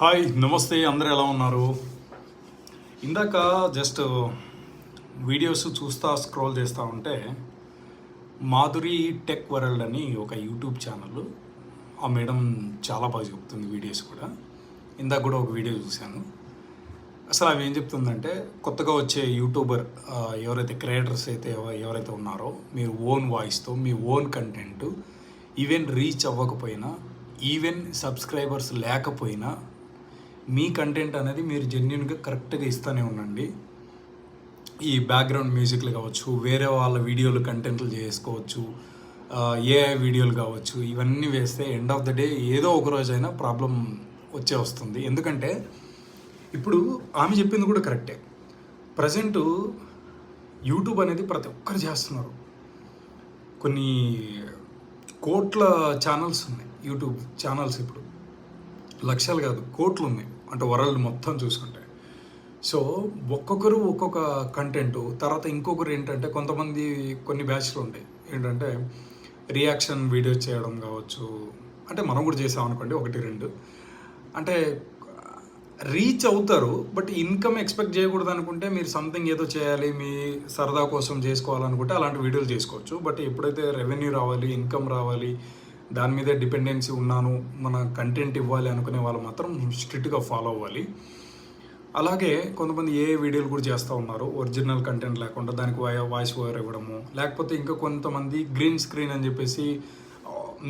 Hi నమస్తే, అందరూ ఎలా ఉన్నారు? ఇందాక జస్ట్ వీడియోస్ స్క్రోల్ చేస్తూ ఉంటే మాధురి టెక్ వరల్డ్ అని ఒక యూట్యూబ్ ఛానల్, ఆ మేడం చాలా బాగా చెప్తుంది వీడియోస్ కూడా. ఇందాక కూడా ఒక వీడియో చూశాను. అసలు అవి ఏం చెప్తుందంటే, కొత్తగా వచ్చే యూట్యూబర్ ఎవరైతే క్రియేటర్స్ అయితే ఎవరైతే ఉన్నారో, మీ ఓన్ వాయిస్తో మీ ఓన్ కంటెంట్ ఈవెన్ రీచ్ అవ్వకపోయినా, ఈవెన్ సబ్స్క్రైబర్స్ లేకపోయినా మీ కంటెంట్ అనేది మీరు జెన్యున్గా కరెక్ట్గా ఇస్తూనే ఉండండి. ఈ బ్యాక్గ్రౌండ్ మ్యూజిక్లు కావచ్చు, వేరే వాళ్ళ వీడియోలు కంటెంట్లు చేసుకోవచ్చు, ఏఐ వీడియోలు కావచ్చు, ఇవన్నీ వేస్తే ఎండ్ ఆఫ్ ద డే ఏదో ఒక రోజైనా ప్రాబ్లం వస్తుంది. ఎందుకంటే ఇప్పుడు ఆమె చెప్పింది కూడా కరెక్టే. ప్రజెంటు యూట్యూబ్ అనేది ప్రతి ఒక్కరు చేస్తున్నారు. కొన్ని కోట్ల ఛానల్స్ ఉన్నాయి, యూట్యూబ్ ఛానల్స్ ఇప్పుడు లక్షలు కాదు కోట్లు ఉన్నాయి, అంటే వరల్డ్ మొత్తం చూసుకుంటే. సో ఒక్కొక్కరు ఒక్కొక్క కంటెంట్, తర్వాత ఇంకొకరు ఏంటంటే కొంతమంది కొన్ని బ్యాచ్లు ఉంటాయి ఏంటంటే రియాక్షన్ వీడియోస్ చేయడం కావచ్చు, అంటే మనం కూడా చేసాం అనుకోండి ఒకటి రెండు, అంటే రీచ్ అవుతారు. బట్ ఇన్కమ్ ఎక్స్పెక్ట్ చేయకూడదు అనుకుంటే మీరు సంథింగ్ ఏదో చేయాలి, మీ సరదా కోసం చేసుకోవాలనుకుంటే అలాంటి వీడియోలు చేసుకోవచ్చు. బట్ ఎప్పుడైతే రెవెన్యూ రావాలి, ఇన్కమ్ రావాలి, దాని మీదే డిపెండెన్సీ ఉన్నాను, మన కంటెంట్ ఇవ్వాలి అనుకునే వాళ్ళు మాత్రం స్ట్రిక్ట్గా ఫాలో అవ్వాలి. అలాగే కొంతమంది ఏ వీడియోలు కూడా చేస్తూ ఉన్నారు ఒరిజినల్ కంటెంట్ లేకుండా, దానికి వాయిస్ ఓవర్ ఇవ్వడము, లేకపోతే ఇంకా కొంతమంది గ్రీన్ స్క్రీన్ అని చెప్పేసి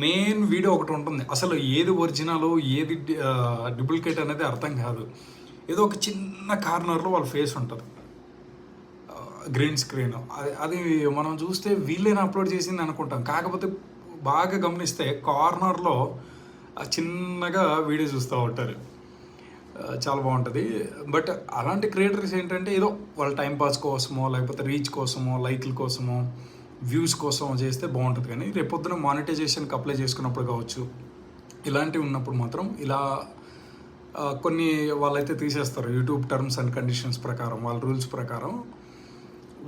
మెయిన్ వీడియో ఒకటి ఉంటుంది, అసలు ఏది ఒరిజినల్ ఏది డూప్లికేట్ అనేది అర్థం కాదు. ఏదో ఒక చిన్న కార్నర్లో వాళ్ళ ఫేస్ ఉంటుంది, గ్రీన్ స్క్రీన్. అది మనం చూస్తే వీళ్ళైనా అప్లోడ్ చేసింది అనుకుంటాం, కాకపోతే బాగా గమనిస్తే కార్నర్లో చిన్నగా వీడియో చూస్తూ ఉంటారు. చాలా బాగుంటుంది. బట్ అలాంటి క్రియేటర్స్ ఏంటంటే ఏదో వాళ్ళ టైంపాస్ కోసమో, లేకపోతే రీచ్ కోసమో, లైక్ల కోసమో, వ్యూస్ కోసమో చేస్తే బాగుంటుంది. కానీ రేపొద్దున మానిటైజేషన్కి అప్లై చేసుకున్నప్పుడు కావచ్చు, ఇలాంటివి ఉన్నప్పుడు మాత్రం ఇలా కొన్ని వాళ్ళైతే తీసేస్తారు. యూట్యూబ్ టర్మ్స్ అండ్ కండిషన్స్ ప్రకారం, వాళ్ళ రూల్స్ ప్రకారం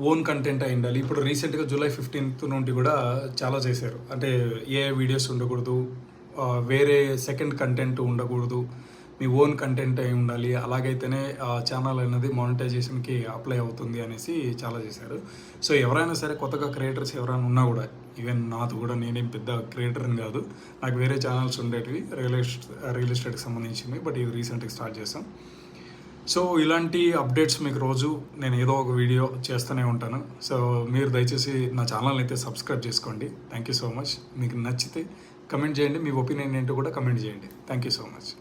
ఓన్ కంటెంట్ అయి ఉండాలి. ఇప్పుడు రీసెంట్గా జూలై 15th నుండి కూడా చాలా చేశారు, అంటే ఏ వీడియోస్ ఉండకూడదు, వేరే సెకండ్ కంటెంట్ ఉండకూడదు, మీ ఓన్ కంటెంట్ అయి ఉండాలి, అలాగైతేనే ఛానల్ అనేది మానిటైజేషన్కి అప్లై అవుతుంది అనేసి చాలా చేశారు. సో ఎవరైనా సరే కొత్తగా క్రియేటర్స్ ఎవరైనా ఉన్నా కూడా, ఈవెన్ నాది కూడా, నేనేం పెద్ద క్రియేటర్ని కాదు, నాకు వేరే ఛానల్స్ ఉండేటివి రియల్ ఎస్టేట్కి సంబంధించినవి, బట్ ఇది రీసెంట్గా స్టార్ట్ చేసాం. సో ఇలాంటి అప్డేట్స్ మీకు రోజు నేను ఏదో ఒక వీడియో చేస్తూనే ఉంటాను. సో మీరు దయచేసి నా ఛానల్ని అయితే సబ్స్క్రైబ్ చేసుకోండి. Thank you so much. మీకు నచ్చితే కమెంట్ చేయండి, మీ ఒపీనియన్ ఏంటో కూడా కమెంట్ చేయండి. Thank you so much.